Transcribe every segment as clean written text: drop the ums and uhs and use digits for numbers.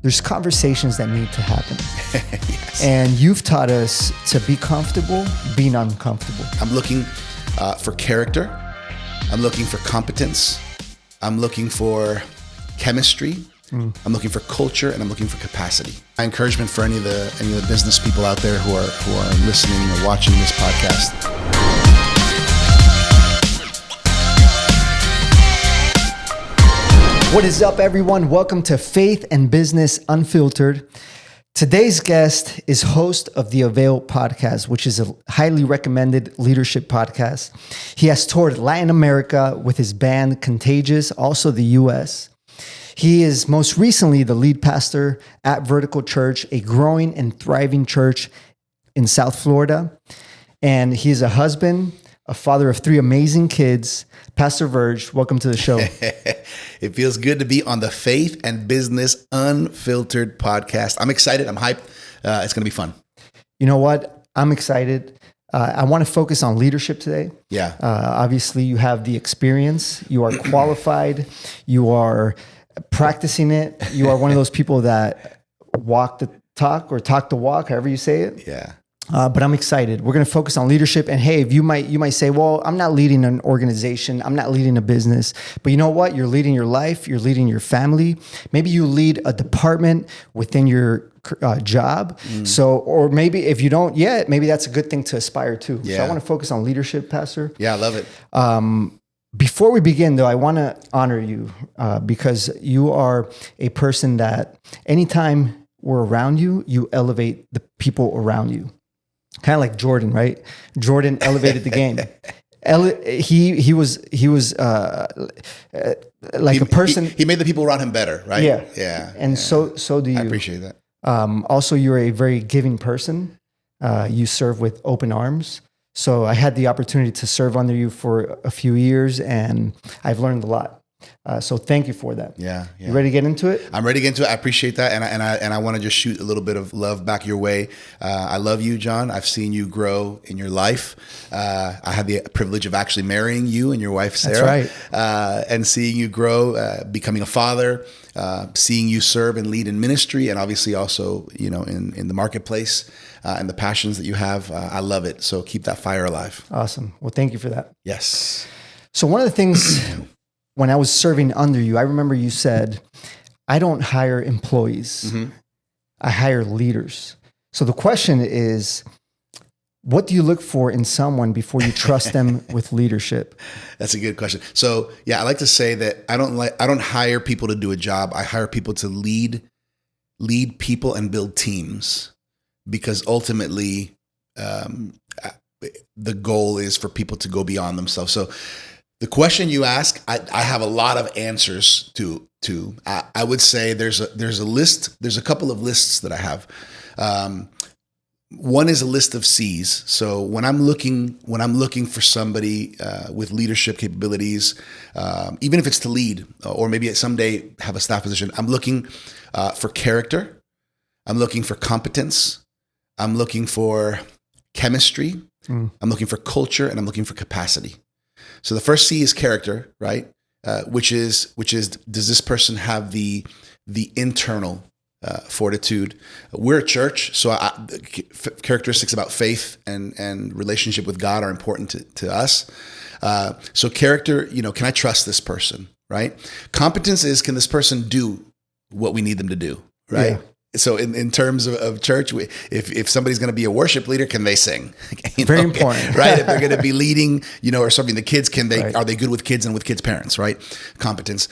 there's conversations that need to happen. Yes. And you've taught us to be comfortable being uncomfortable. I'm looking for character. I'm looking for competence. I'm looking for chemistry. I'm looking for culture, and I'm looking for capacity. My encouragement for any of the business people out there who are listening or watching this podcast. What is up, everyone? Welcome to Faith and Business Unfiltered. Today's guest is host of the Avail podcast, which is a highly recommended leadership podcast. He has toured Latin America with his band Contagious, also the US. He is most recently the lead pastor at Vertical Church, a growing and thriving church in South Florida. And he's a husband, a father of 3 amazing kids. Pastor Virg, welcome to the show. It feels good to be on the Faith and Business Unfiltered podcast. I'm excited. I'm hyped. It's going to be fun. You know what? I'm excited. I want to focus on leadership today. Yeah. Obviously, you have the experience. You are qualified. You are practicing it. You are one of those people that walk the talk or talk the walk, however you say it. Yeah. But I'm excited. We're going to focus on leadership. And hey, you might say, well, I'm not leading an organization. I'm not leading a business. But you know what? You're leading your life. You're leading your family. Maybe you lead a department within your job. So, or maybe if you don't yet, maybe that's a good thing to aspire to. Yeah. So I want to focus on leadership, Pastor. Yeah, I love it. Before we begin, though, I want to honor you because you are a person that anytime we're around you, you elevate the people around you. Kind of like Jordan, right? Jordan elevated the game. He was like a person. He made the people around him better, right? Yeah. Yeah. And yeah. so do you. I appreciate that. Also, you're a very giving person. You serve with open arms. So I had the opportunity to serve under you for a few years, and I've learned a lot. So thank you for that. Yeah. You ready to get into it? I'm ready to get into it. I appreciate that, and I want to just shoot a little bit of love back your way. I love you, John. I've seen you grow in your life. I had the privilege of actually marrying you and your wife, Sarah. That's right. And seeing you grow, becoming a father, seeing you serve and lead in ministry, and obviously also in the marketplace. And the passions that you have, I love it. So keep that fire alive. Awesome. Well, thank you for that. Yes. So one of the things when I was serving under you, I remember you said, I don't hire employees. I hire leaders. So the question is, what do you look for in someone before you trust them with leadership? That's a good question. So yeah, I like to say that I don't hire people to do a job. I hire people to lead people and build teams. Because ultimately, the goal is for people to go beyond themselves. So the question you ask, I have a lot of answers to. I would say there's a list. There's a couple of lists that I have. One is a list of C's. So when I'm looking for somebody with leadership capabilities, even if it's to lead or maybe someday have a staff position, I'm looking for character. I'm looking for competence. I'm looking for chemistry. I'm looking for culture, and I'm looking for capacity. So the first C is character, right? Which is does this person have the internal fortitude? We're a church, so characteristics about faith and relationship with God are important to us. So character, can I trust this person, right? Competence is, can this person do what we need them to do, right? Yeah. So in terms of church, if somebody's going to be a worship leader, can they sing? Very important, right? If they're going to be leading, or serving the kids, are they good with kids and with kids' parents, right? Competence.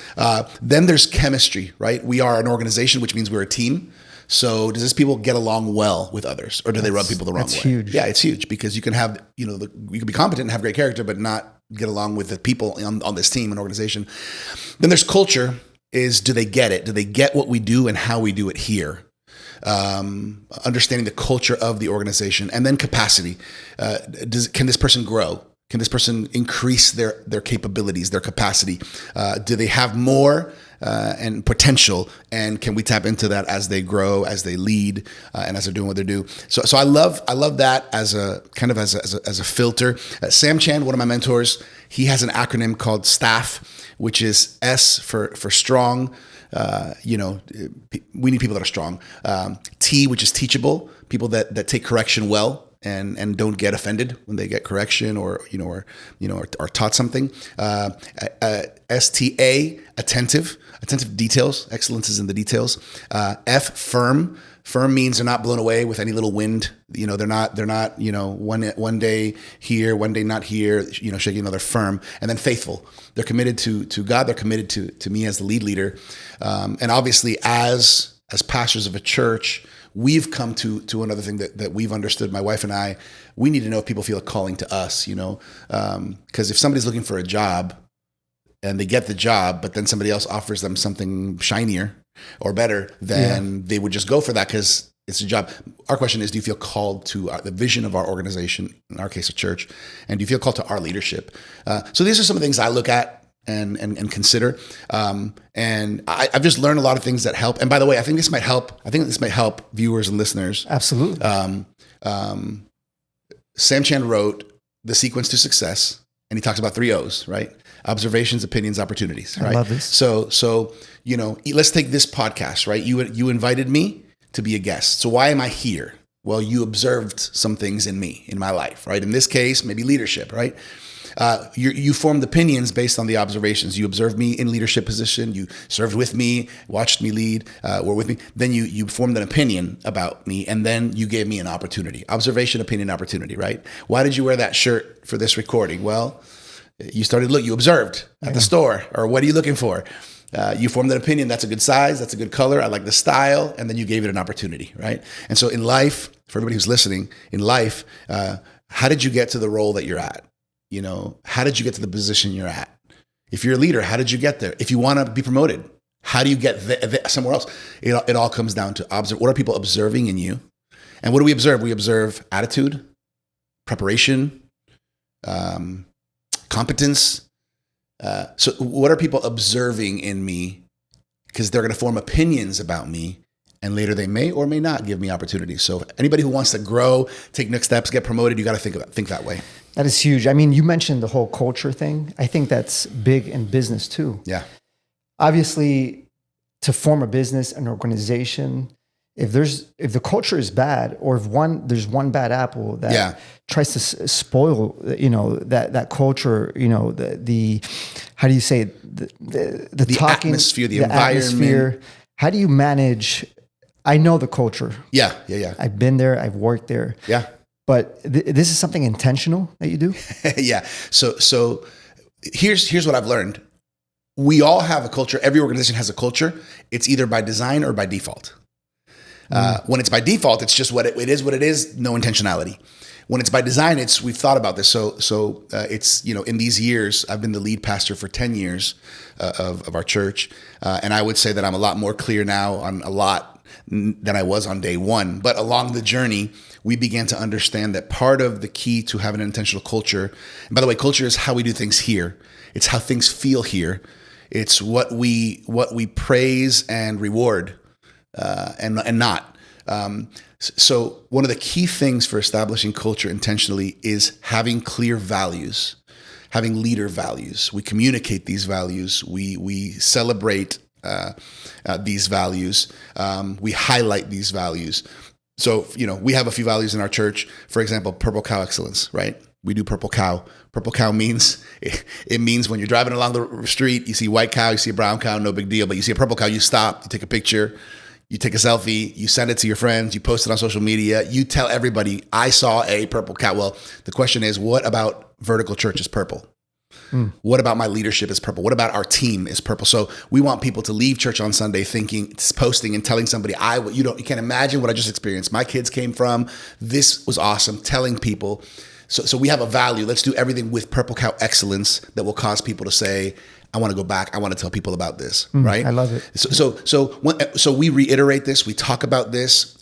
Then there's chemistry, right? We are an organization, which means we're a team. So does this people get along well with others, or do they rub people the wrong way? That's huge. Yeah, it's huge because you can have, you can be competent and have great character, but not get along with the people on this team and organization. Then there's culture. Is do they get it? Do they get what we do and how we do it here? Understanding the culture of the organization, and then capacity. Can this person grow? Can this person increase their capabilities, their capacity? Do they have more and potential? And can we tap into that as they grow, as they lead, and as they're doing what they do? So I love that as a kind of as a filter. Sam Chan, one of my mentors, he has an acronym called STAFF, which is S for strong, we need people that are strong. T, which is teachable, people that take correction well and don't get offended when they get correction or are taught something. STA, attentive details. Excellence is in the details. F, firm. Firm means they're not blown away with any little wind. They're not one day here, one day not here, shaking. They're firm. And then faithful. They're committed to God. They're committed to me as the lead leader. And obviously as pastors of a church, we've come to another thing that we've understood, my wife and I. We need to know if people feel a calling to us, because if somebody's looking for a job and they get the job, but then somebody else offers them something shinier or better, then they would just go for that because it's a job. Our question is, do you feel called to the vision of our organization, in our case, a church, and do you feel called to our leadership? So these are some of the things I look at and consider. And I've just learned a lot of things that help. And by the way, I think this might help viewers and listeners. Absolutely. Sam Chan wrote The Sequence to Success, and he talks about 3 O's, right? Observations, opinions, opportunities, right? I love this. So, let's take this podcast, right? You invited me to be a guest. So why am I here? Well, you observed some things in me, in my life, right? In this case, maybe leadership, right? You formed opinions based on the observations. You observed me in leadership position. You served with me, watched me lead, were with me. Then you formed an opinion about me, and then you gave me an opportunity. Observation, opinion, opportunity, right? Why did you wear that shirt for this recording? Well, you observed at the store, or what are you looking for? You formed an opinion. That's a good size. That's a good color. I like the style. And then you gave it an opportunity, right? And so in life, for everybody who's listening, in life, how did you get to the role that you're at? How did you get to the position you're at? If you're a leader, how did you get there? If you want to be promoted, how do you get somewhere else? It all comes down to observe. What are people observing in you? And what do we observe? We observe attitude, preparation, competence. So what are people observing in me? Because they're going to form opinions about me, and later they may or may not give me opportunities. So anybody who wants to grow, take next steps, get promoted, you got to think that way. That is huge. I mean, you mentioned the whole culture thing. I think that's big in business too. Yeah. Obviously, to form a business, an organization, if the culture is bad, or if there's one bad apple that tries to spoil, that culture, the how do you say it? the talking, atmosphere, the environment. Atmosphere, how do you manage? I know the culture. Yeah. I've been there. I've worked there. Yeah. But this is something intentional that you do? Yeah. So here's what I've learned. We all have a culture. Every organization has a culture. It's either by design or by default. When it's by default, it's just what it is, no intentionality. When it's by design, we've thought about this. So it's, in these years, I've been the lead pastor for 10 years of our church. And I would say that I'm a lot more clear now on a lot than I was on day one. But along the journey, we began to understand that part of the key to having an intentional culture, and by the way, culture is how we do things here. It's how things feel here. It's what we praise and reward, and not. So one of the key things for establishing culture intentionally is having clear values, having leader values. We communicate these values. We celebrate these values. We highlight these values. So, we have a few values in our church. For example, purple cow excellence, right? We do purple cow. Purple cow means, it means when you're driving along the street, you see white cow, you see a brown cow, no big deal. But you see a purple cow, you stop, you take a picture, you take a selfie, you send it to your friends, you post it on social media, you tell everybody, I saw a purple cow. Well, the question is, what about Vertical Church is purple? What about my leadership is purple? What about our team is purple? So we want people to leave church on Sunday thinking, posting and telling somebody, you can't imagine what I just experienced. My kids came from, this was awesome, telling people. So we have a value. Let's do everything with purple cow excellence that will cause people to say, I want to go back. I want to tell people about this, right? I love it. So we reiterate this, we talk about this,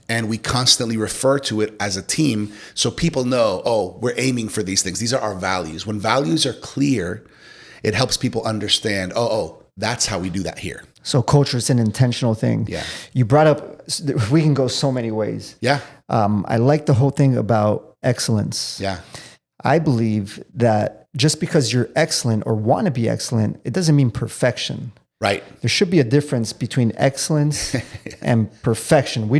and we constantly refer to it as a team so people know, we're aiming for these things. These are our values. When values are clear, it helps people understand, that's how we do that here. So culture is an intentional thing. Yeah. You brought up, we can go so many ways. Yeah. I like the whole thing about excellence. Yeah. I believe that just because you're excellent or want to be excellent, it doesn't mean perfection. Right. There should be a difference between excellence and perfection. We're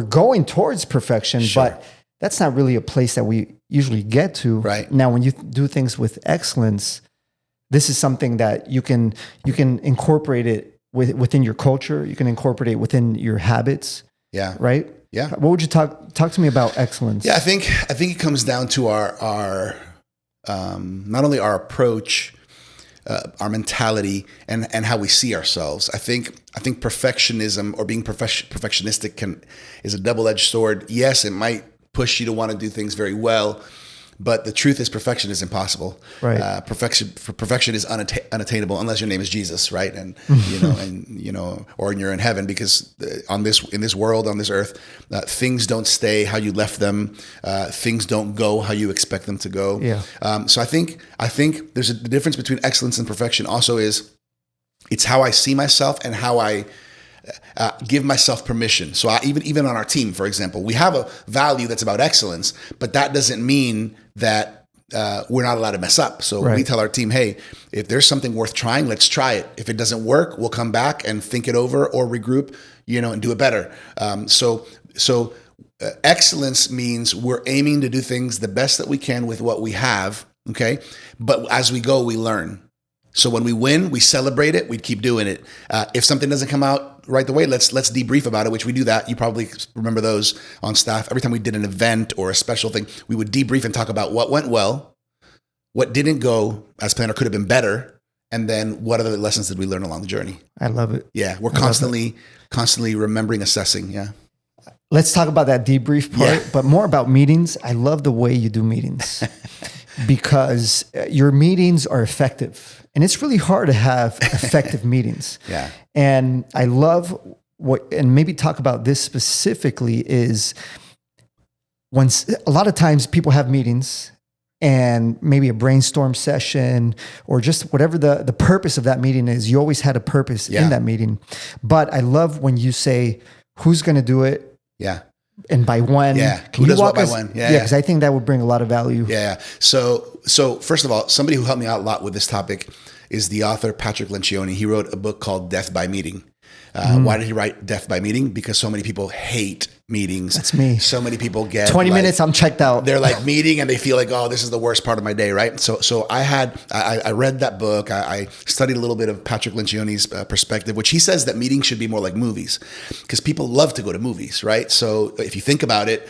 going towards perfection, Sure. but that's not really a place that we usually get to. Right. Now, when you do things with excellence, this is something that you can incorporate it within your culture. You can incorporate it within your habits. Yeah. Right. Yeah. What would you talk to me about excellence? Yeah, I think it comes down to our not only our approach, our mentality, and how we see ourselves. I think perfectionism or being perfectionistic is a double-edged sword. Yes, it might push you to want to do things very well, but the truth is perfection is impossible. Right. Perfection is unattainable unless your name is Jesus, right? And or you're in heaven, because in this world, on this earth, things don't stay how you left them. Things don't go how you expect them to go. Yeah. So I think there's the difference between excellence and perfection. Also, it's how I see myself and how I give myself permission. So even on our team, for example, we have a value that's about excellence, but that doesn't mean that we're not allowed to mess up. So we tell our team, hey, if there's something worth trying, let's try it. If it doesn't work, we'll come back and think it over or regroup, and do it better. So excellence means we're aiming to do things the best that we can with what we have. Okay. But as we go, we learn. So when we win, we celebrate it. We keep doing it. If something doesn't come out right the way, let's debrief about it, which we do that. You probably remember those on staff. Every time we did an event or a special thing, we would debrief and talk about what went well, what didn't go as planned or could have been better, and then what other lessons did we learn along the journey. I love it. Yeah, we're constantly remembering, assessing. Yeah. Let's talk about that debrief part, but more about meetings. I love the way you do meetings because your meetings are effective. And it's really hard to have effective meetings. Yeah. And I love and maybe talk about this specifically, is when a lot of times people have meetings and maybe a brainstorm session or just whatever the purpose of that meeting is. You always had a purpose in that meeting. But I love when you say, who's going to do it? Yeah. And by when? Yeah. Can Who you does walk what us? by when? Yeah. Because I think that would bring a lot of value. Yeah. So first of all, somebody who helped me out a lot with this topic is the author Patrick Lencioni. He wrote a book called Death by Meeting. Why did he write Death by Meeting? Because so many people hate meetings. That's me. So many people get 20 minutes, I'm checked out. They're like meeting and they feel like, oh, this is the worst part of my day, right? So I read that book. I studied a little bit of Patrick Lencioni's perspective, which he says that meetings should be more like movies because people love to go to movies, right? So if you think about it,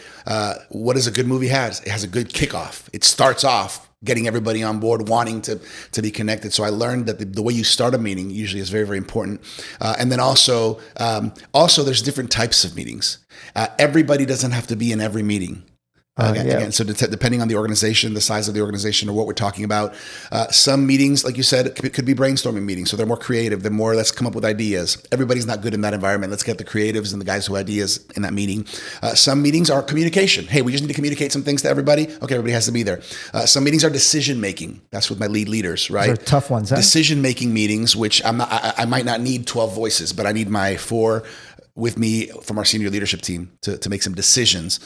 what does a good movie have? It has a good kickoff. It starts off getting everybody on board, wanting to be connected. So I learned that the way you start a meeting usually is very, very important. And then also there's different types of meetings. Everybody doesn't have to be in every meeting. Again, so depending on the organization, the size of the organization, or what we're talking about, some meetings, like you said, could be brainstorming meetings. So they're more creative. They're more, let's come up with ideas. Everybody's not good in that environment. Let's get the creatives and the guys who have ideas in that meeting. Some meetings are communication. Hey, we just need to communicate some things to everybody. Okay, everybody has to be there. Some meetings are decision making. That's with my lead leaders, right? Those are tough ones, huh? Decision making meetings, which I might not need 12 voices, but I need my 4 with me from our senior leadership team to make some decisions.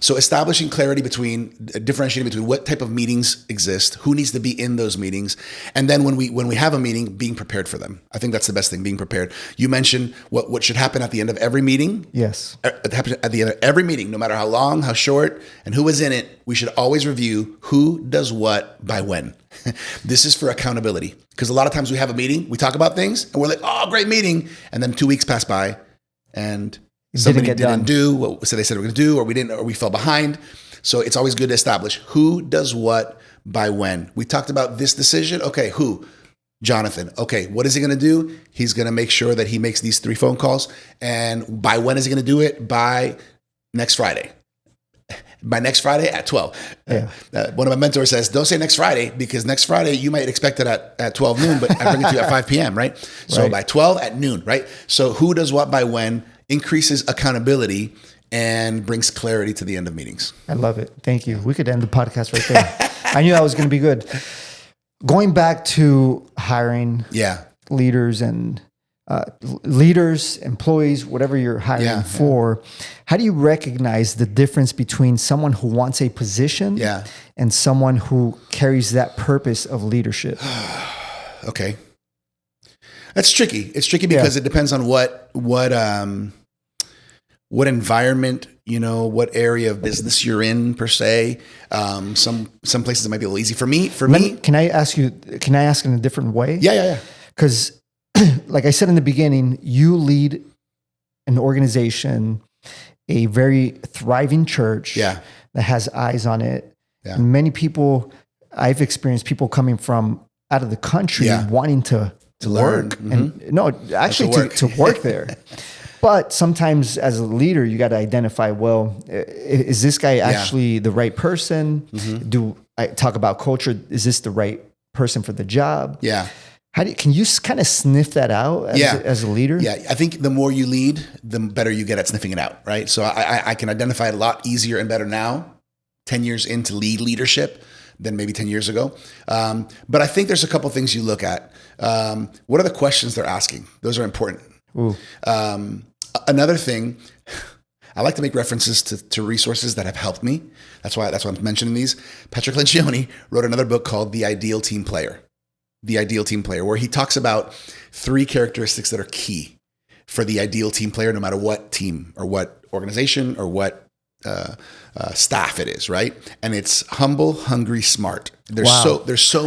So establishing clarity differentiating between what type of meetings exist, who needs to be in those meetings, and then when we have a meeting, being prepared for them. I think that's the best thing, being prepared. You mentioned what should happen at the end of every meeting. Yes. At the end of every meeting, no matter how long, how short, and who is in it, we should always review who does what by when. This is for accountability. Because a lot of times we have a meeting, we talk about things, and we're like, oh, great meeting. And then 2 weeks pass by, and somebody didn't do what they said we're going to do, or we didn't, or we fell behind. So it's always good to establish who does what by when. We talked about this decision. Okay, who? Jonathan. Okay, what is he going to do? He's going to make sure that he makes these 3 phone calls. And by when is he going to do it? By next Friday. By next Friday at 12. Yeah. One of my mentors says, don't say next Friday, because next Friday you might expect it at 12 noon, but I bring it to you at 5 p.m., right? So by 12 at noon, right? So who does what by when increases accountability and brings clarity to the end of meetings. I love it. Thank you. We could end the podcast right there. I knew that was going to be good. Going back to hiring leaders and employees, whatever you're hiring for, how do you recognize the difference between someone who wants a position and someone who carries that purpose of leadership? Okay. That's tricky. It's tricky because it depends on what environment, what area of business you're in per se. Some places it might be a little easy. For me, can I ask in a different way? Yeah. Because like I said in the beginning, you lead an organization, a very thriving church that has eyes on it. Yeah. And many people, I've experienced people coming from out of the country wanting to learn. Work. And no, actually to work there. But sometimes as a leader, you got to identify, well, is this guy actually the right person? Mm-hmm. Do I talk about culture? Is this the right person for the job? Yeah. Can you kind of sniff that out as a leader? Yeah. I think the more you lead, the better you get at sniffing it out. Right. So I can identify it a lot easier and better now, 10 years into leadership than maybe 10 years ago. But I think there's a couple things you look at. What are the questions they're asking? Those are important. Another thing, I like to make references to resources that have helped me. That's why I'm mentioning these. Patrick Lencioni wrote another book called The Ideal Team Player, where he talks about 3 characteristics that are key for the ideal team player, no matter what team or what organization or what staff it is, right? And it's humble, hungry, smart. There's so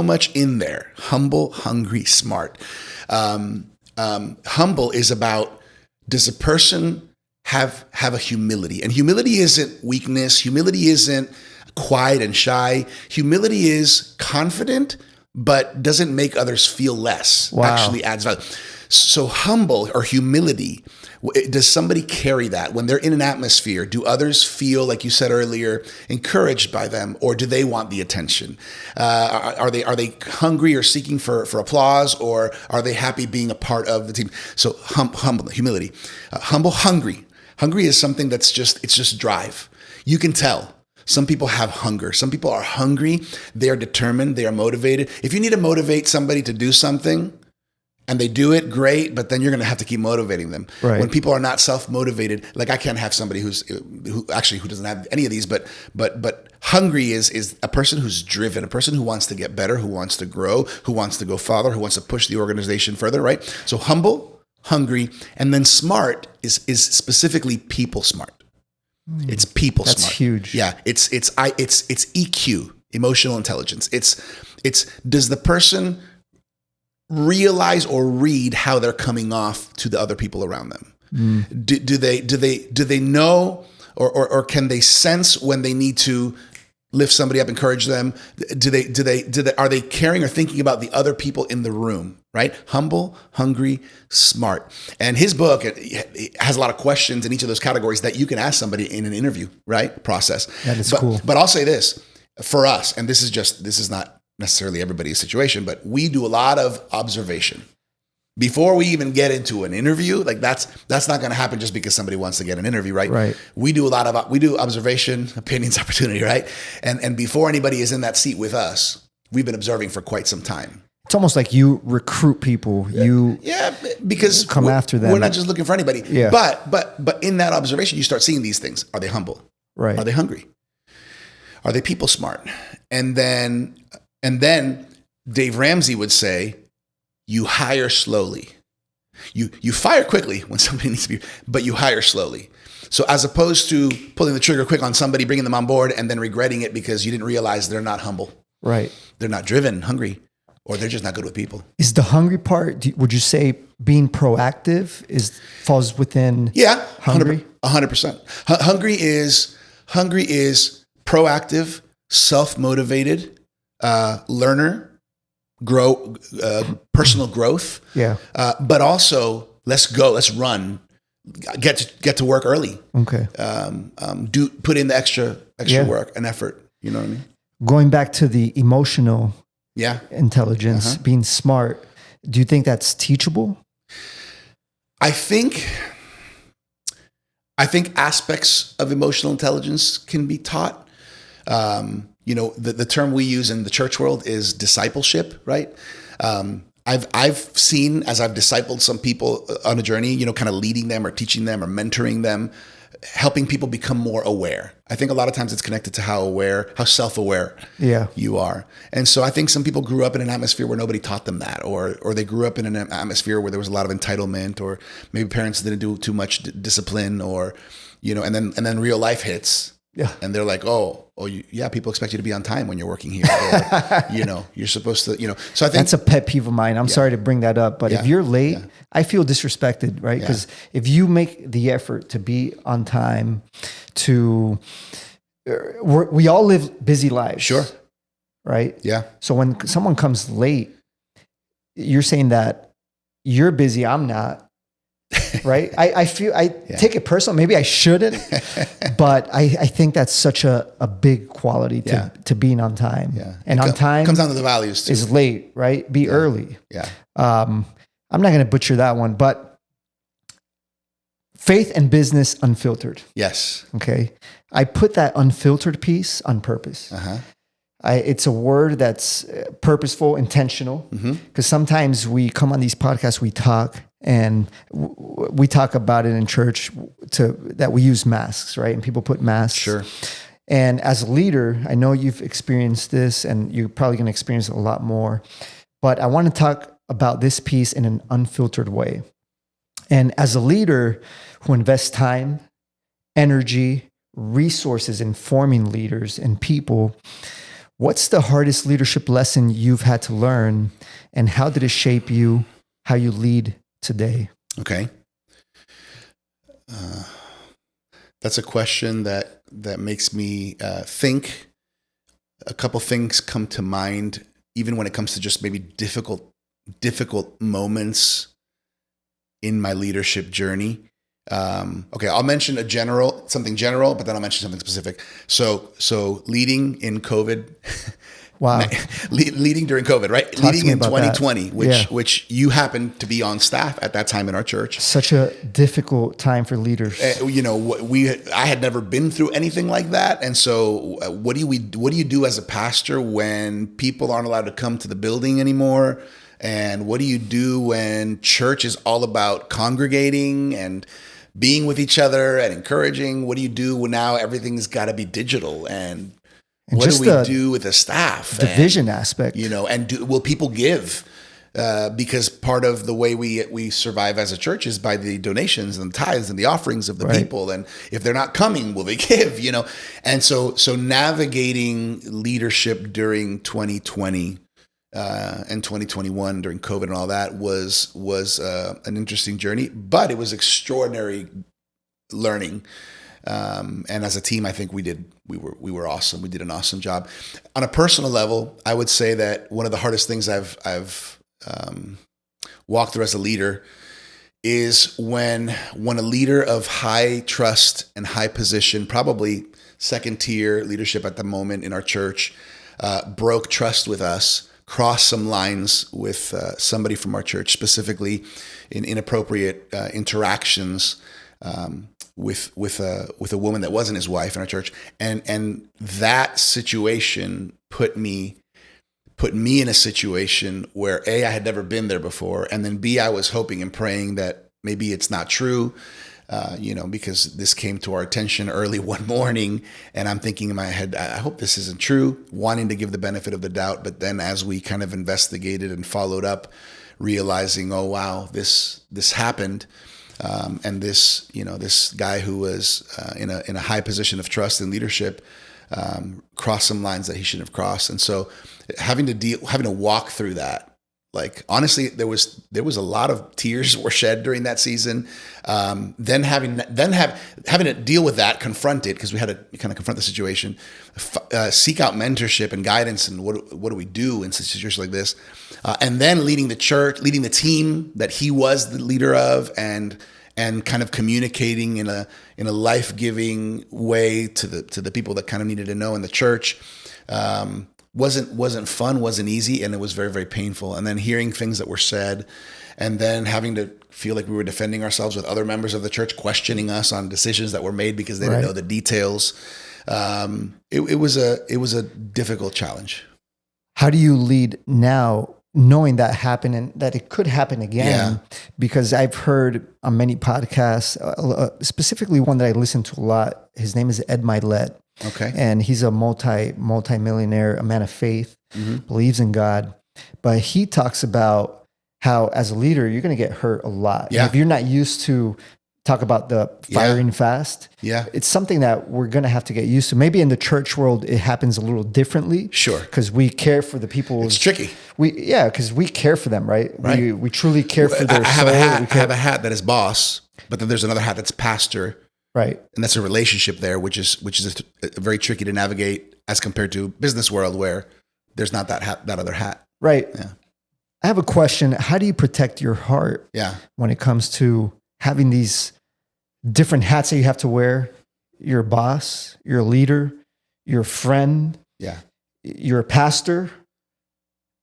much in there. Humble, hungry, smart. Humble is about, does a person have a humility? And humility isn't weakness. Humility isn't quiet and shy. Humility is confident, but doesn't make others feel less. Actually adds value. So humble or humility, does somebody carry that when they're in an atmosphere? Do others feel, like you said earlier, encouraged by them, or do they want the attention? Are they hungry or seeking for applause, or are they happy being a part of the team? So humble, humility, humble, hungry. Hungry is something that's just drive. You can tell. Some people have hunger. Some people are hungry. They are determined. They are motivated. If you need to motivate somebody to do something, and they do it, great, but then you're going to have to keep motivating them. Right. When people are not self-motivated, like I can't have somebody who doesn't have any of these, but hungry is a person who's driven, a person who wants to get better, who wants to grow, who wants to go farther, who wants to push the organization further, right? So humble, hungry, and then smart is specifically people smart. It's people smart. That's huge. Yeah, it's EQ, emotional intelligence. It's does the person realize or read how they're coming off to the other people around them? Do they know or can they sense when they need to lift somebody up, encourage them? Are they caring or thinking about the other people in the room? Right? Humble, hungry, smart. And his book, it has a lot of questions in each of those categories that you can ask somebody in an interview, right? Process. That is cool. But I'll say this for us, and this is not necessarily everybody's situation, but we do a lot of observation before we even get into an interview. Like that's not going to happen just because somebody wants to get an interview, right? Right. We do observation, opinions, opportunity, right? And before anybody is in that seat with us, we've been observing for quite some time. It's almost like you recruit people. Because come after them. We're not just looking for anybody. Yeah. But in that observation, you start seeing these things. Are they humble? Right. Are they hungry? Are they people smart? And then Dave Ramsey would say, you hire slowly. You fire quickly when somebody needs to be, but you hire slowly. So as opposed to pulling the trigger quick on somebody, bringing them on board, and then regretting it because you didn't realize they're not humble. Right. They're not driven, hungry, or they're just not good with people. Is the hungry part, would you say being proactive falls within hungry? 100%. Hungry is proactive, self-motivated, learner, personal growth. Yeah. But also, let's go, let's run, get to work early. Okay. Put in the extra work and effort. You know what I mean? Going back to the emotional intelligence, being smart, do you think that's teachable? I think aspects of emotional intelligence can be taught. The term we use in the church world is discipleship, right? I've seen, as I've discipled some people on a journey, kind of leading them or teaching them or mentoring them, helping people become more aware. I think a lot of times it's connected to how self-aware you are. And so I think some people grew up in an atmosphere where nobody taught them that, or they grew up in an atmosphere where there was a lot of entitlement, or maybe parents didn't do too much discipline, or, and then real life hits. Yeah. And they're like, people expect you to be on time when you're working here. Or, you're supposed to, so I think that's a pet peeve of mine. I'm sorry to bring that up, but if you're late, I feel disrespected, right? Because if you make the effort to be on time, we all live busy lives. Sure. Right? Yeah. So when someone comes late, you're saying that you're busy, I'm not. Right. I take it personal. Maybe I shouldn't, but I think that's such a big quality to being on time. Yeah. And on time comes down to the values too. Is late, right? Be early. Yeah. I'm not going to butcher that one, but faith and business unfiltered. Yes. Okay. I put that unfiltered piece on purpose. Uh-huh. It's a word that's purposeful, intentional, because sometimes we come on these podcasts, we talk, and we talk about it in church that we use masks, right? And people put masks. Sure. And as a leader, I know you've experienced this, and you're probably going to experience it a lot more, but I want to talk about this piece in an unfiltered way. And as a leader who invests time, energy, resources in forming leaders and people, what's the hardest leadership lesson you've had to learn, and how did it shape you, how you lead today? Okay. That's a question that makes me think. A couple things come to mind, even when it comes to just maybe difficult moments in my leadership journey. Okay, I'll mention something general, but then I'll mention something specific. So leading in COVID. Wow. Leading during COVID, right? Leading in 2020, which you happened to be on staff at that time in our church. Such a difficult time for leaders. I had never been through anything like that. And so what do you do as a pastor when people aren't allowed to come to the building anymore? And what do you do when church is all about congregating and being with each other and encouraging? What do you do when now everything's got to be digital? And what do we do with the staff? Division aspect. Will people give? Because part of the way we survive as a church is by the donations and the tithes and the offerings of the people. And if they're not coming, will they give? And so navigating leadership during 2020 and 2021 during COVID and all that was an interesting journey, but it was extraordinary learning. And as a team, I think we were awesome. We did an awesome job. On a personal level, I would say that one of the hardest things I've walked through as a leader is when a leader of high trust and high position, probably second tier leadership at the moment in our church, broke trust with us, crossed some lines with somebody from our church, specifically in inappropriate interactions with a woman that wasn't his wife in our church, and that situation put me in a situation where A, I had never been there before, and then B, I was hoping and praying that maybe it's not true, because this came to our attention early one morning, and I'm thinking in my head, I hope this isn't true, wanting to give the benefit of the doubt, but then as we kind of investigated and followed up, realizing, oh wow, this happened. And this guy who was in a high position of trust and leadership crossed some lines that he shouldn't have crossed, and so having to walk through that. Like honestly, there was a lot of tears were shed during that season. Then having to deal with that, confront it, because we had to kind of confront the situation, seek out mentorship and guidance, and what do we do in situations like this, and then leading the church, leading the team that he was the leader of, and kind of communicating in a life-giving way to the people that kind of needed to know in the church. Wasn't fun, wasn't easy, and it was very, very painful. And then hearing things that were said, and then having to feel like we were defending ourselves with other members of the church, questioning us on decisions that were made because they didn't know the details. It was a difficult challenge. How do you lead now knowing that happened and that it could happen again, because I've heard on many podcasts, specifically one that I listen to a lot. His name is Ed Milet. Okay. And he's a multi-millionaire, a man of faith, believes in God. But he talks about how as a leader, you're going to get hurt a lot. Yeah. And if you're not used to talk about the firing fast, it's something that we're going to have to get used to. Maybe in the church world, it happens a little differently. Sure. Because we care for the people. It's tricky. Because we care for them, right? We truly care for their soul. I have a hat that is boss, but then there's another hat that's pastor. Right. And that's a relationship there, which is very tricky to navigate as compared to business world where there's not that other hat. Right. Yeah. I have a question. How do you protect your heart when it comes to having these different hats that you have to wear? You're a boss, you're a leader, you're a friend, you're a pastor.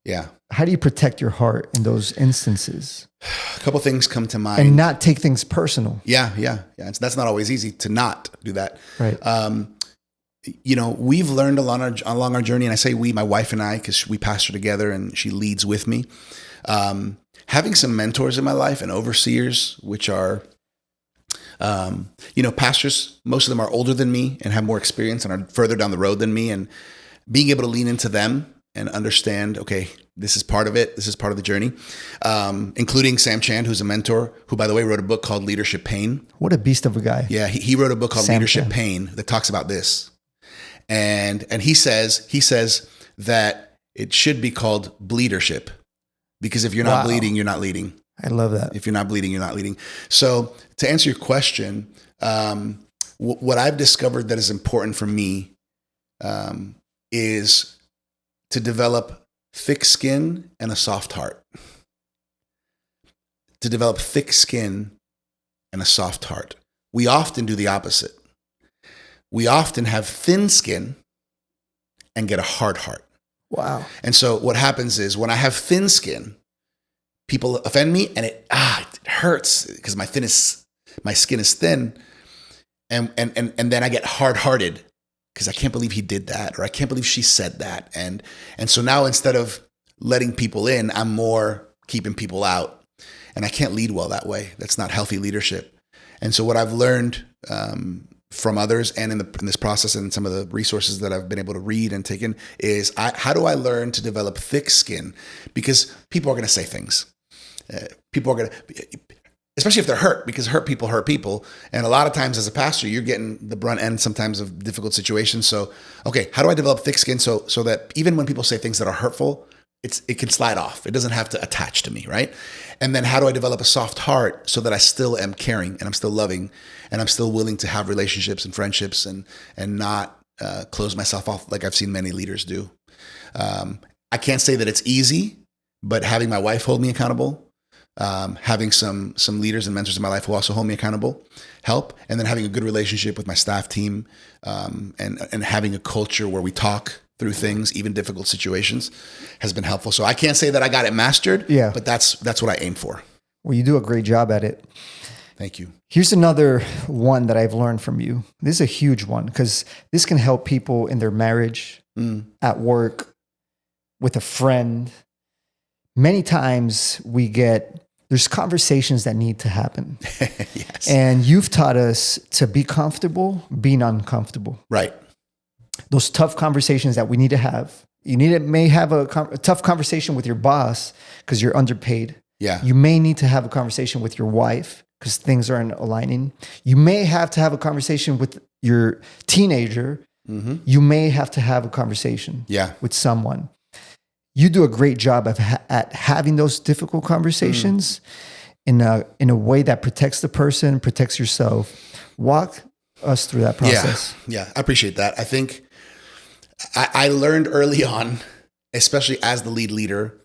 Yeah. How do you protect your heart in those instances? A couple things come to mind. And not take things personal. Yeah. That's not always easy to not do that. Right. We've learned along our journey, and I say we, my wife and I, because we pastor together and she leads with me. Having some mentors in my life and overseers, which are, pastors, most of them are older than me and have more experience and are further down the road than me, and being able to lean into them and understand, okay, this is part of it. This is part of the journey, including Sam Chand, who's a mentor, who, by the way, wrote a book called Leadership Pain. What a beast of a guy. Yeah, he wrote a book called Sam Leadership Chand. Pain that talks about this. And he says that it should be called bleedership, because if you're not bleeding, you're not leading. I love that. If you're not bleeding, you're not leading. So to answer your question, what I've discovered that is important for me is to develop thick skin and a soft heart. To develop thick skin and a soft heart. We often do the opposite. We often have thin skin and get a hard heart. Wow. And so what happens is when I have thin skin, people offend me and it hurts because my skin is thin. And then I get hard-hearted because I can't believe he did that, or I can't believe she said that. And so now instead of letting people in, I'm more keeping people out. And I can't lead well that way. That's not healthy leadership. And so what I've learned from others and in this process and some of the resources that I've been able to read and take in is how do I learn to develop thick skin? Because people are going to say things. People are going to, especially if they're hurt, because hurt people. And a lot of times as a pastor, you're getting the brunt end sometimes of difficult situations. So, okay, how do I develop thick skin so that even when people say things that are hurtful, it can slide off. It doesn't have to attach to me, right? And then how do I develop a soft heart so that I still am caring and I'm still loving and I'm still willing to have relationships and friendships and not close myself off like I've seen many leaders do. I can't say that it's easy, but having my wife hold me accountable, having some leaders and mentors in my life who also hold me accountable help, and then having a good relationship with my staff team, and having a culture where we talk through things, even difficult situations, has been helpful. So I can't say that I got it mastered, but that's what I aim for. Well, you do a great job at it. Thank you. Here's another one that I've learned from you. This is a huge one because this can help people in their marriage, at work, with a friend. Many times there's conversations that need to happen. Yes. And you've taught us to be comfortable being uncomfortable. Right. Those tough conversations that we need to have. May have a tough conversation with your boss because you're underpaid. Yeah. You may need to have a conversation with your wife because things aren't aligning. You may have to have a conversation with your teenager. Mm-hmm. You may have to have a conversation with someone. You do a great job at having those difficult conversations in a way that protects the person, protects yourself. Walk us through that process. Yeah, I appreciate that. I think I learned early on, especially as the lead leader,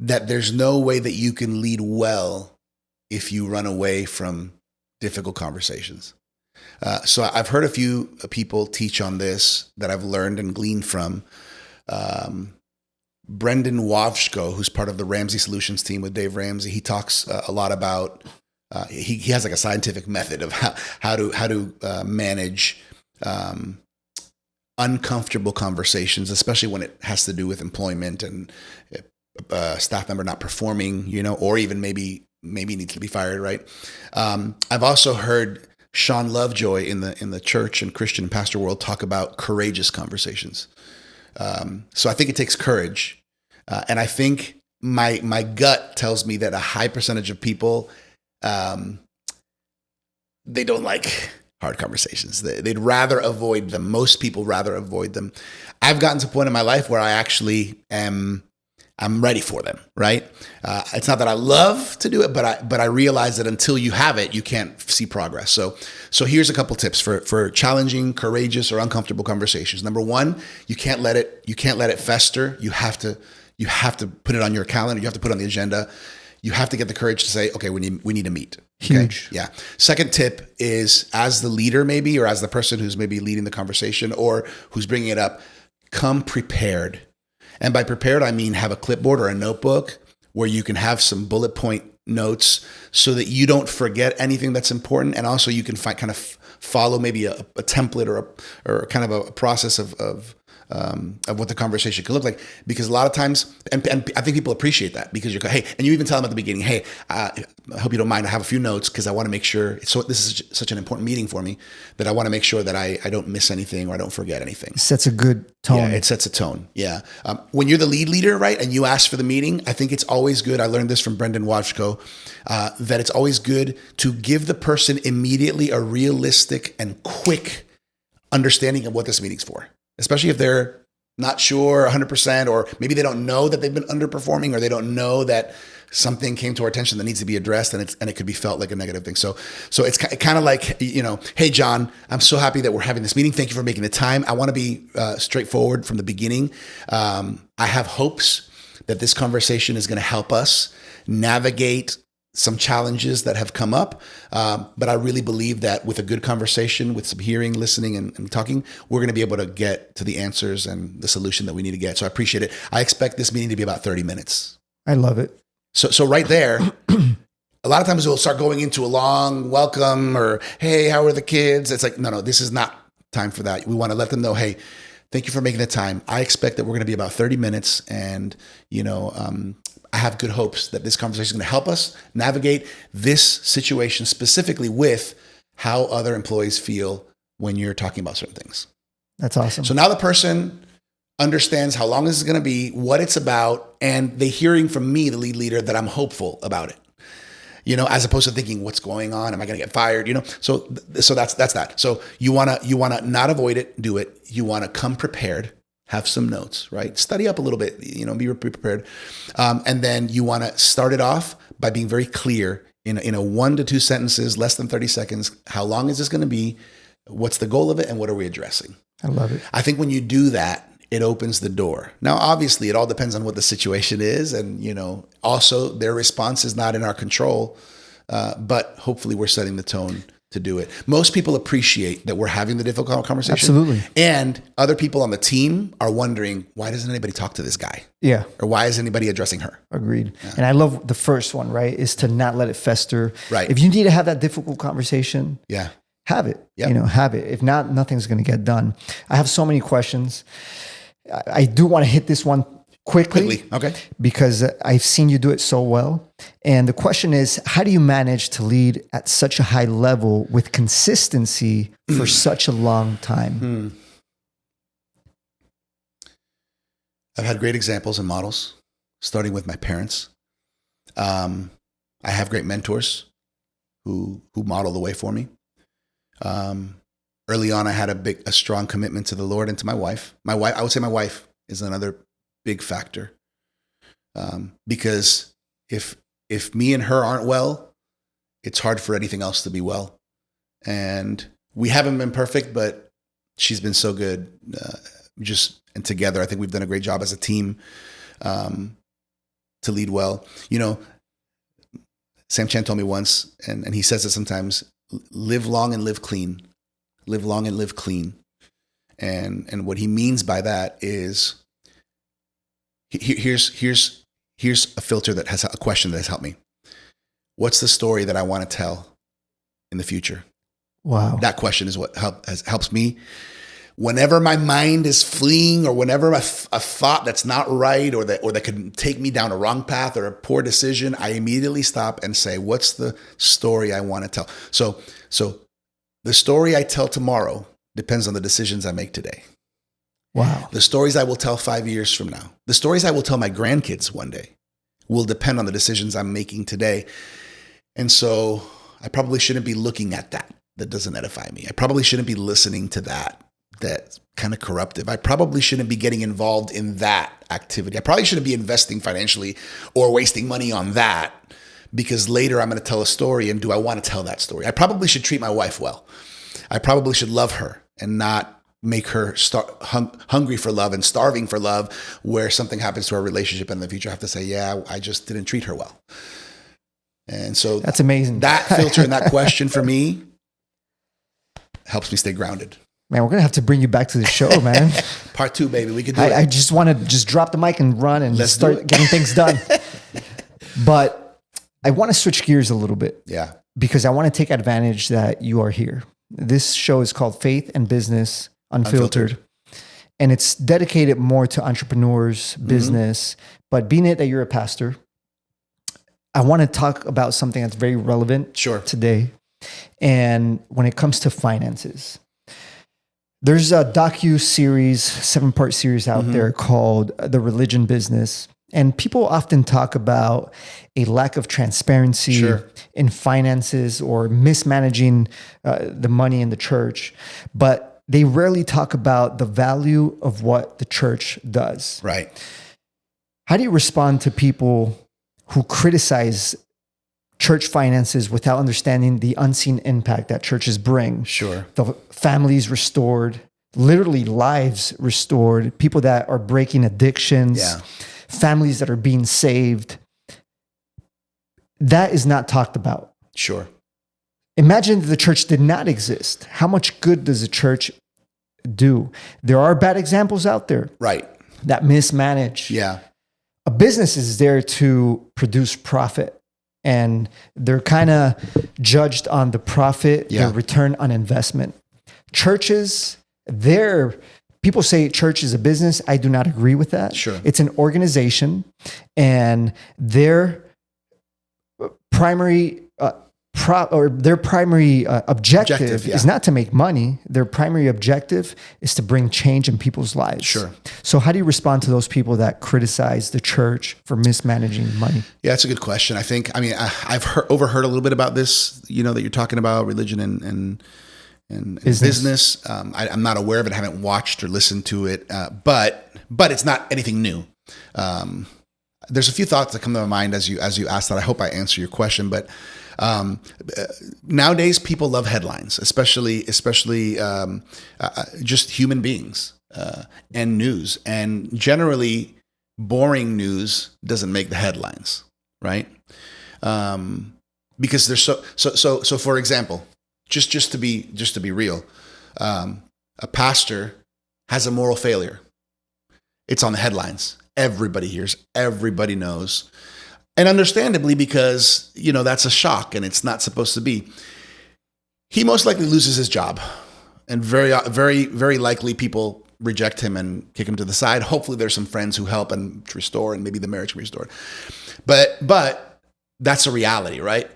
that there's no way that you can lead well if you run away from difficult conversations. So I've heard a few people teach on this that I've learned and gleaned from. Brendan Wavshko, who's part of the Ramsey Solutions team with Dave Ramsey, he talks a lot about, he has like a scientific method of how to manage uncomfortable conversations, especially when it has to do with employment and staff member not performing, or even maybe needs to be fired, right? I've also heard Sean Lovejoy in the church and Christian pastor world talk about courageous conversations. So I think it takes courage, and I think my gut tells me that a high percentage of people, they don't like hard conversations. They'd rather avoid them. Most people rather avoid them. I've gotten to a point in my life where I actually I'm ready for them, right? It's not that I love to do it, but I realize that until you have it, you can't see progress. So here's a couple tips for challenging, courageous, or uncomfortable conversations. Number one, you can't let it fester. You have to put it on your calendar. You have to put it on the agenda. You have to get the courage to say, okay, we need to meet. Huge. Okay? Yeah. Second tip is, as the leader maybe, or as the person who's maybe leading the conversation or who's bringing it up, come prepared. And by prepared, I mean have a clipboard or a notebook where you can have some bullet point notes so that you don't forget anything that's important. And also you can follow maybe a template or kind of a process of what the conversation could look like, because a lot of times, and I think people appreciate that, because you're, hey, and you even tell them at the beginning, hey, I hope you don't mind, I have a few notes because I want to make sure, so this is such an important meeting for me that I want to make sure that I don't miss anything or I don't forget anything. Sets a good tone. Yeah, it sets a tone. Yeah. When you're the lead leader, right, and you ask for the meeting, I think it's always good. I learned this from Brendan Wajko, that it's always good to give the person immediately a realistic and quick understanding of what this meeting's for. Especially if they're not sure 100%, or maybe they don't know that they've been underperforming, or they don't know that something came to our attention that needs to be addressed, and it could be felt like a negative thing. So it's kind of like, hey, John, I'm so happy that we're having this meeting. Thank you for making the time. I want to be straightforward from the beginning. I have hopes that this conversation is going to help us navigate some challenges that have come up. But I really believe that with a good conversation, with some hearing, listening, and talking, we're going to be able to get to the answers and the solution that we need to get. So I appreciate it. I expect this meeting to be about 30 minutes. I love it. So right there, a lot of times we'll start going into a long welcome or, hey, how are the kids? It's like, no, this is not time for that. We want to let them know, hey, thank you for making the time. I expect that we're going to be about 30 minutes, and, I have good hopes that this conversation is going to help us navigate this situation, specifically with how other employees feel when you're talking about certain things. That's awesome. So now the person understands how long this is going to be, what it's about, and they're hearing from me, the lead leader, that I'm hopeful about it. As opposed to thinking, what's going on? Am I going to get fired? So that's that. So you want to not avoid it, do it. You want to come prepared. Have some notes, right? Study up a little bit, be prepared. And then you want to start it off by being very clear in a 1 to 2 sentences, less than 30 seconds. How long is this going to be? What's the goal of it? And what are we addressing? I love it. I think when you do that, it opens the door. Now, obviously, it all depends on what the situation is. And, also their response is not in our control. But hopefully we're setting the tone to do it. Most people appreciate that we're having the difficult conversation. Absolutely. And other people on the team are wondering, why doesn't anybody talk to this guy? Yeah. Or why is anybody addressing her? Agreed. Yeah. And I love the first one, right? Is to not let it fester. Right. If you need to have that difficult conversation, have it. Yep. Have it. If not, nothing's going to get done. I have so many questions. I do want to hit this one quickly. Okay. Because I've seen you do it so well. And the question is, how do you manage to lead at such a high level with consistency for such a long time? I've had great examples and models, starting with my parents. I have great mentors who model the way for me. Early on, I had a strong commitment to the Lord and to my wife. I would say my wife is another big factor, because if me and her aren't well, it's hard for anything else to be well. And we haven't been perfect, but she's been so good. And together, I think we've done a great job as a team to lead well. Sam Chan told me once, and he says it sometimes: live long and live clean. Live long and live clean. And what he means by that is, here's a filter that has a question that has helped me. What's the story that I want to tell in the future? Wow. That question is what helps me whenever my mind is fleeing, or whenever a thought that's not right, or that could take me down a wrong path or a poor decision, I immediately stop and say, what's the story I want to tell? So the story I tell tomorrow depends on the decisions I make today. Wow. The stories I will tell 5 years from now, the stories I will tell my grandkids one day, will depend on the decisions I'm making today. And so I probably shouldn't be looking at that doesn't edify me. I probably shouldn't be listening to that's kind of corruptive. I probably shouldn't be getting involved in that activity. I probably shouldn't be investing financially or wasting money on that, because later I'm going to tell a story, and do I want to tell that story? I probably should treat my wife well. I probably should love her and not make her hungry for love and starving for love, where something happens to our relationship and in the future I have to say, yeah, I just didn't treat her well. And so that's amazing. That filter and that question for me helps me stay grounded. Man, we're going to have to bring you back to the show, man. Part 2, baby. We could do it. I just want to drop the mic and run and start getting things done. But I want to switch gears a little bit. Yeah. Because I want to take advantage that you are here. This show is called Faith and Business Unfiltered. And it's dedicated more to entrepreneurs, business. But being it that you're a pastor, I want to talk about something that's very relevant today. And when it comes to finances, there's a docu-series, 7-part series out there called The Religion Business. And people often talk about a lack of transparency in finances, or mismanaging the money in the church. But they rarely talk about the value of what the church does. Right. How do you respond to people who criticize church finances without understanding the unseen impact that churches bring? Sure. The families restored, literally lives restored, people that are breaking addictions, families that are being saved. That is not talked about. Sure. Imagine if the church did not exist. How much good does the church do? There are bad examples out there. Right. That mismanage. Yeah. A business is there to produce profit. And they're kind of judged on the profit, the return on investment. Churches, people say church is a business. I do not agree with that. Sure. It's an organization, and their primary objective is not to make money. Their primary objective is to bring change in people's lives. Sure. So how do you respond to those people that criticize the church for mismanaging money? Yeah, that's a good question. I've overheard a little bit about this, that you're talking about religion and business. I'm not aware of it. I haven't watched or listened to it, but it's not anything new. There's a few thoughts that come to my mind as you ask that. I hope I answer your question, but nowadays people love headlines, especially just human beings and news. And generally, boring news doesn't make the headlines, right? Because they're so. For example, just to be real, a pastor has a moral failure. It's on the headlines. Everybody hears. Everybody knows. And understandably, because, that's a shock and it's not supposed to be. He most likely loses his job. And very, very, very likely people reject him and kick him to the side. Hopefully there's some friends who help and restore, and maybe the marriage can be restored. But that's a reality, right?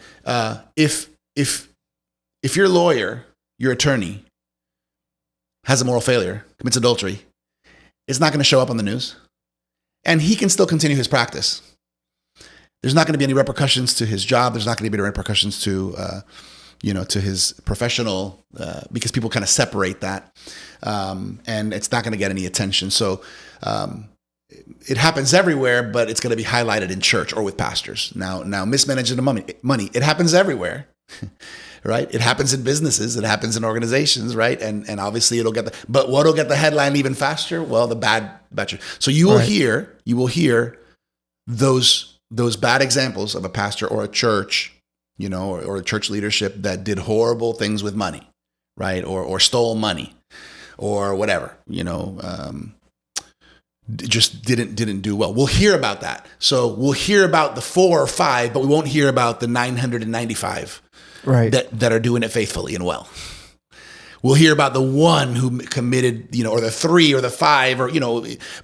If your lawyer, your attorney, has a moral failure, commits adultery, it's not going to show up on the news. And he can still continue his practice. There's not going to be any repercussions to his job. There's not going to be any repercussions to his professional, because people kind of separate that, and it's not going to get any attention. So it happens everywhere, but it's going to be highlighted in church or with pastors. Now mismanaging the money, it happens everywhere, right? It happens in businesses, it happens in organizations, right? And obviously but what'll get the headline even faster? Well, the bad. So you will hear those bad examples of a pastor or a church, or a church leadership that did horrible things with money, right? Or stole money or whatever, just didn't do well. We'll hear about that. So we'll hear about the 4 or 5, but we won't hear about the 995 that are doing it faithfully and well. we'll hear about the one who committed, or the 3 or the 5, or,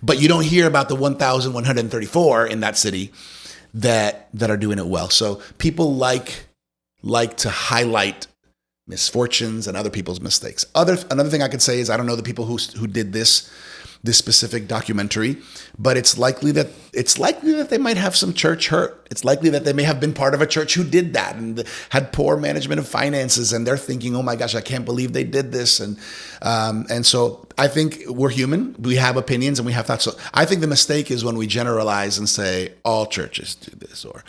but you don't hear about the 1,134 in that city that are doing it well. So people like to highlight misfortunes and other people's mistakes. Another thing I could say is, I don't know the people who did this specific documentary, but it's likely that they might have some church hurt. It's likely that they may have been part of a church who did that and had poor management of finances, and they're thinking, "Oh my gosh, I can't believe they did this." And so I think we're human. We have opinions and we have thoughts. So I think the mistake is when we generalize and say all churches do this or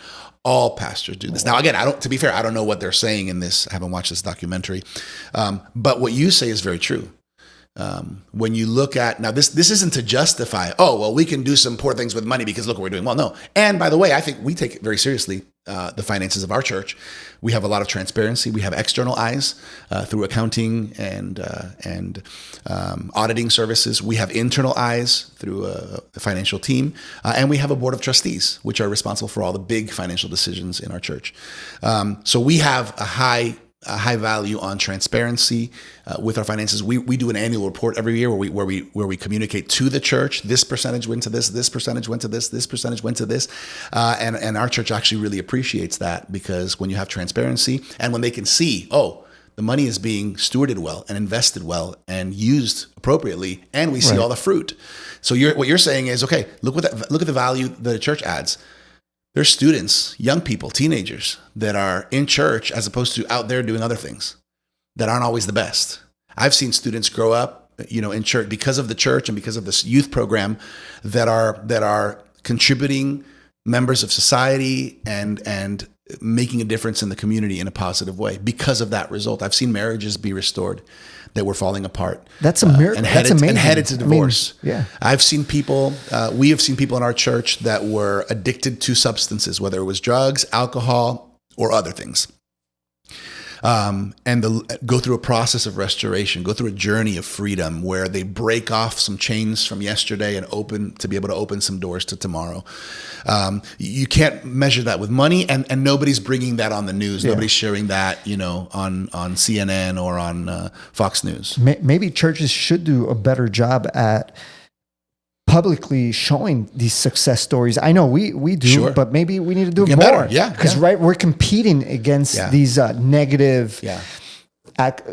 all pastors do this. Now, again, to be fair, I don't know what they're saying in this. I haven't watched this documentary, but what you say is very true. When you look at, now this isn't to justify, we can do some poor things with money because look what we're doing. Well, no. And by the way, I think we take very seriously the finances of our church. We have a lot of transparency. We have external eyes through accounting and auditing services. We have internal eyes through a financial team, and we have a board of trustees, which are responsible for all the big financial decisions in our church. So we have a high value on transparency with our finances. We do an annual report every year where we communicate to the church, this percentage went to this percentage went to this percentage went to this, and our church actually really appreciates that, because when you have transparency and when they can see, the money is being stewarded well and invested well and used appropriately, and we see all the fruit. So what you're saying is, okay, look at the value the church adds. There's students, young people, teenagers that are in church as opposed to out there doing other things that aren't always the best. I've seen students grow up, in church because of the church and because of this youth program that are contributing members of society and making a difference in the community in a positive way because of that result. I've seen marriages be restored that were falling apart. That's a miracle. That's amazing. And headed to divorce. Yeah. I've seen people, we have seen people in our church that were addicted to substances, whether it was drugs, alcohol, or other things. Go through a process of restoration, go through a journey of freedom where they break off some chains from yesterday and be able to open some doors to tomorrow. You can't measure that with money, and nobody's bringing that on the news. Yeah. Nobody's sharing that, on CNN or on Fox News. Maybe churches should do a better job at publicly showing these success stories. I know we do, but maybe we need to do it more. Better. Yeah, because we're competing against these negative,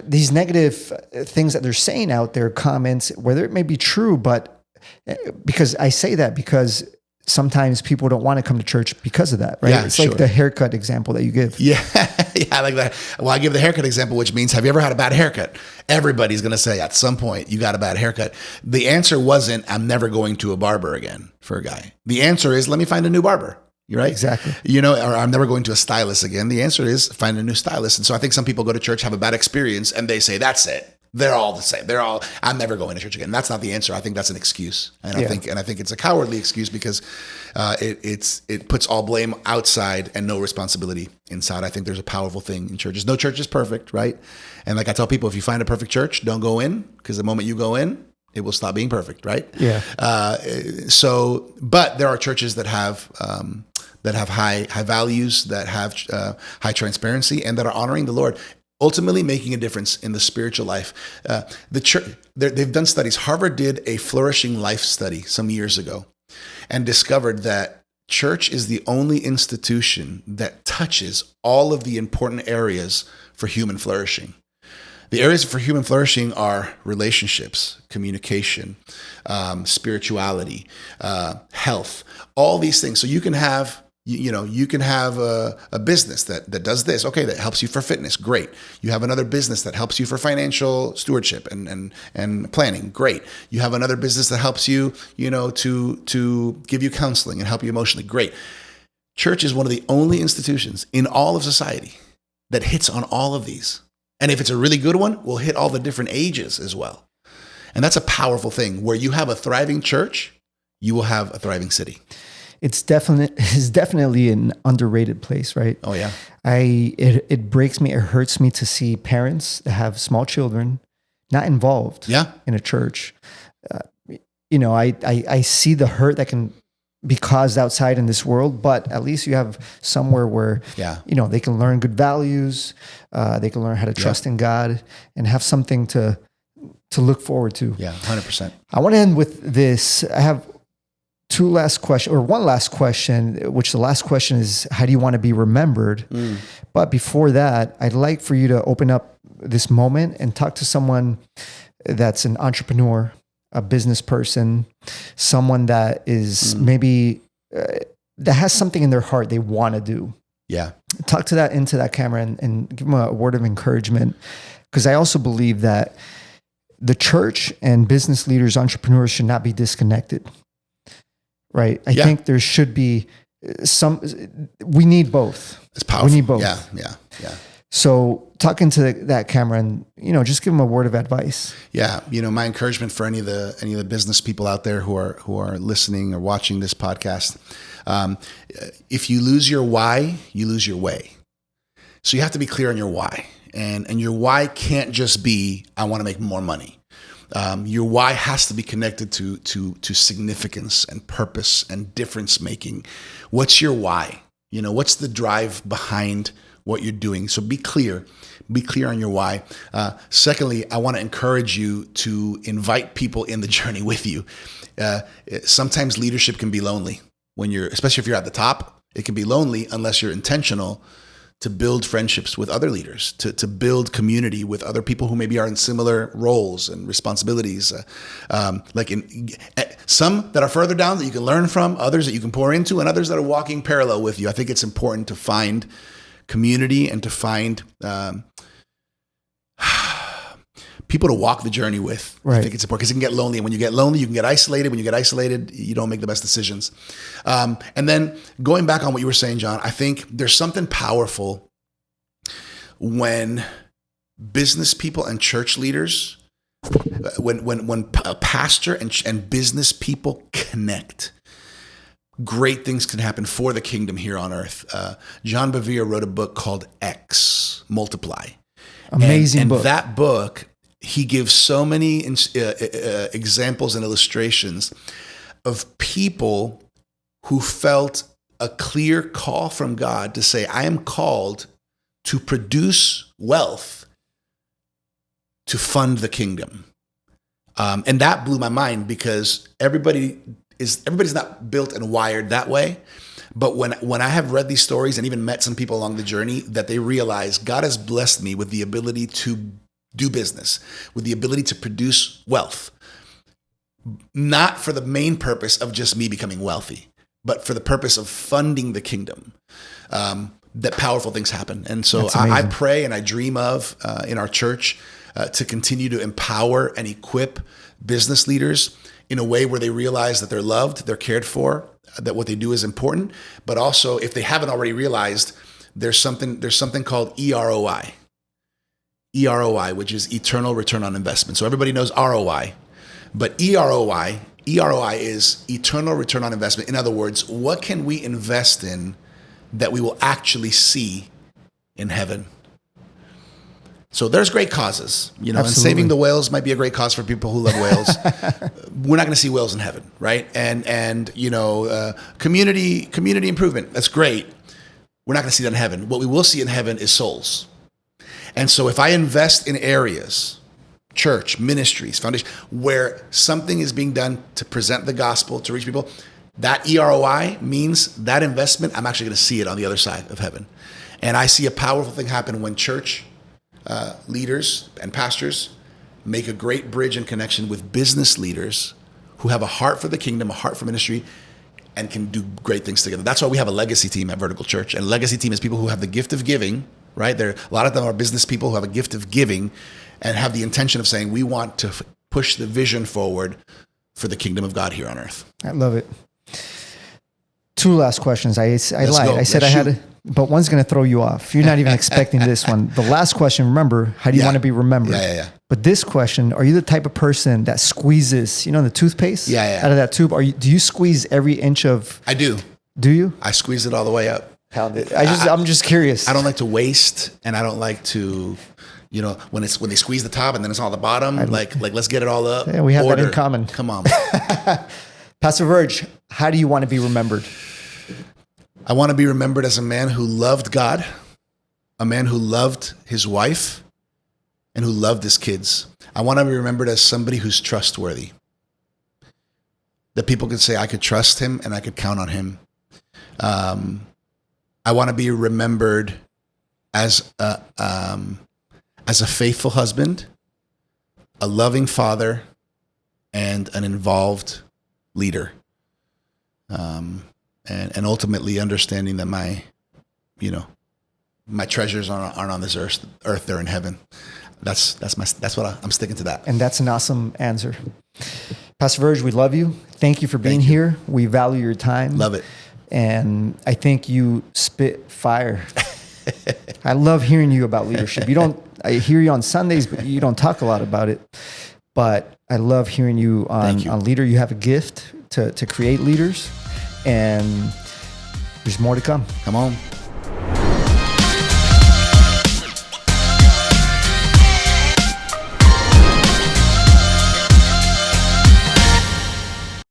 these negative things that they're saying out there, comments, whether it may be true, but because I say that because sometimes people don't want to come to church because of that, right? Yeah, it's like the haircut example that you give. Yeah, I like that. Well, I give the haircut example, which means, have you ever had a bad haircut? Everybody's going to say at some point you got a bad haircut. The answer wasn't, I'm never going to a barber again for a guy. The answer is, let me find a new barber. You're right. Exactly. Or I'm never going to a stylist again. The answer is find a new stylist. And so I think some people go to church, have a bad experience, and they say, that's it. They're all the same. I'm never going to church again. That's not the answer. I think that's an excuse. And I think it's a cowardly excuse because it puts all blame outside and no responsibility inside. I think there's a powerful thing in churches. No church is perfect, right? And like I tell people, if you find a perfect church, don't go in, because the moment you go in, it will stop being perfect, right? Yeah. But there are churches that have high values, that have high transparency, and that are honoring the Lord, ultimately making a difference in the spiritual life. The church, they've done studies. Harvard did a flourishing life study some years ago and discovered that church is the only institution that touches all of the important areas for human flourishing. The areas for human flourishing are relationships, communication, spirituality, health, all these things. So you can have a business that does this. Okay, that helps you for fitness. Great. You have another business that helps you for financial stewardship and planning. Great. You have another business that helps you, to give you counseling and help you emotionally. Great. Church is one of the only institutions in all of society that hits on all of these. And if it's a really good one, we'll hit all the different ages as well. And that's a powerful thing. Where you have a thriving church, you will have a thriving city. It's definitely an underrated place, right? Oh yeah. It breaks me, it hurts me to see parents that have small children not involved in a church. I see the hurt that can be caused outside in this world, but at least you have somewhere where, they can learn good values. They can learn how to trust in God and have something to look forward to. Yeah, 100%. I want to end with this. I have one last question, which the last question is, how do you want to be remembered? But before that, I'd like for you to open up this moment and talk to someone that's an entrepreneur, a business person, someone that is maybe that has something in their heart they want to do. Yeah. Talk into that camera and give them a word of encouragement. Because I also believe that the church and business leaders, entrepreneurs should not be disconnected. Right. I think there should be we need both. It's powerful. We need both. Yeah. So talk into that camera and, just give them a word of advice. Yeah. My encouragement for any of the business people out there who are listening or watching this podcast, if you lose your why, you lose your way. So you have to be clear on your why, and your why can't just be, I want to make more money. Your why has to be connected to significance and purpose and difference making. What's your why? What's the drive behind what you're doing? So be clear on your why. Secondly, I want to encourage you to invite people in the journey with you. Sometimes leadership can be lonely especially if you're at the top. It can be lonely unless you're intentional to build friendships with other leaders, to build community with other people who maybe are in similar roles and responsibilities. Like some that are further down that you can learn from, others that you can pour into, and others that are walking parallel with you. I think it's important to find community and to find people to walk the journey with. Right. I think it's important because it can get lonely. And when you get lonely, you can get isolated. When you get isolated, you don't make the best decisions. And then going back on what you were saying, John, I think there's something powerful when business people and church leaders, when a pastor and business people connect, great things can happen for the kingdom here on earth. John Bevere wrote a book called X, Multiply. Amazing book. And that book, he gives so many examples and illustrations of people who felt a clear call from God to say, I am called to produce wealth to fund the kingdom. And that blew my mind because everybody's not built and wired that way. But when I have read these stories and even met some people along the journey, that they realize God has blessed me with the ability to do business, with the ability to produce wealth, not for the main purpose of just me becoming wealthy, but for the purpose of funding the kingdom, that powerful things happen. And so I pray and I dream of in our church to continue to empower and equip business leaders in a way where they realize that they're loved, they're cared for, that what they do is important, but also if they haven't already realized, there's something called EROI, which is eternal return on investment. So everybody knows ROI, but EROI is eternal return on investment. In other words, what can we invest in that we will actually see in heaven? So there's great causes, and saving the whales might be a great cause for people who love whales. We're not going to see whales in heaven, right? And community improvement, that's great. We're not going to see that in heaven. What we will see in heaven is souls. And so if I invest in areas, church, ministries, foundation, where something is being done to present the gospel, to reach people, that EROI means that investment, I'm actually going to see it on the other side of heaven. And I see a powerful thing happen when church leaders and pastors make a great bridge and connection with business leaders who have a heart for the kingdom, a heart for ministry, and can do great things together. That's why we have a legacy team at Vertical Church. And legacy team is people who have the gift of giving, right? A lot of them are business people who have a gift of giving and have the intention of saying, we want to push the vision forward for the kingdom of God here on earth. I love it. Two last questions. I lied. I said I had, but one's going to throw you off. You're not even expecting this one. The last question, remember, how do you want to be remembered? Yeah. But this question, are you the type of person that squeezes, the toothpaste out of that tube? Do you squeeze every inch of? I do. Do you? I squeeze it all the way up. I'm just curious. I don't like to waste, and I don't like to, when they squeeze the top and then it's all the bottom. Like let's get it all up. Yeah, we have that in common. Come on. Pastor Virg, how do you want to be remembered? I want to be remembered as a man who loved God, a man who loved his wife, and who loved his kids. I want to be remembered as somebody who's trustworthy. That people could say I could trust him and I could count on him. I want to be remembered as a faithful husband, a loving father, and an involved leader. And ultimately understanding that my treasures aren't on this earth; they're in heaven. That's what I'm sticking to that. And that's an awesome answer. Pastor Virg, we love you. Thank you for being here. We value your time. Love it. And I think you spit fire. I love hearing you about leadership. I hear you on Sundays, but you don't talk a lot about it. But I love hearing you on leader. You have a gift to create leaders, and there's more to come. Come on.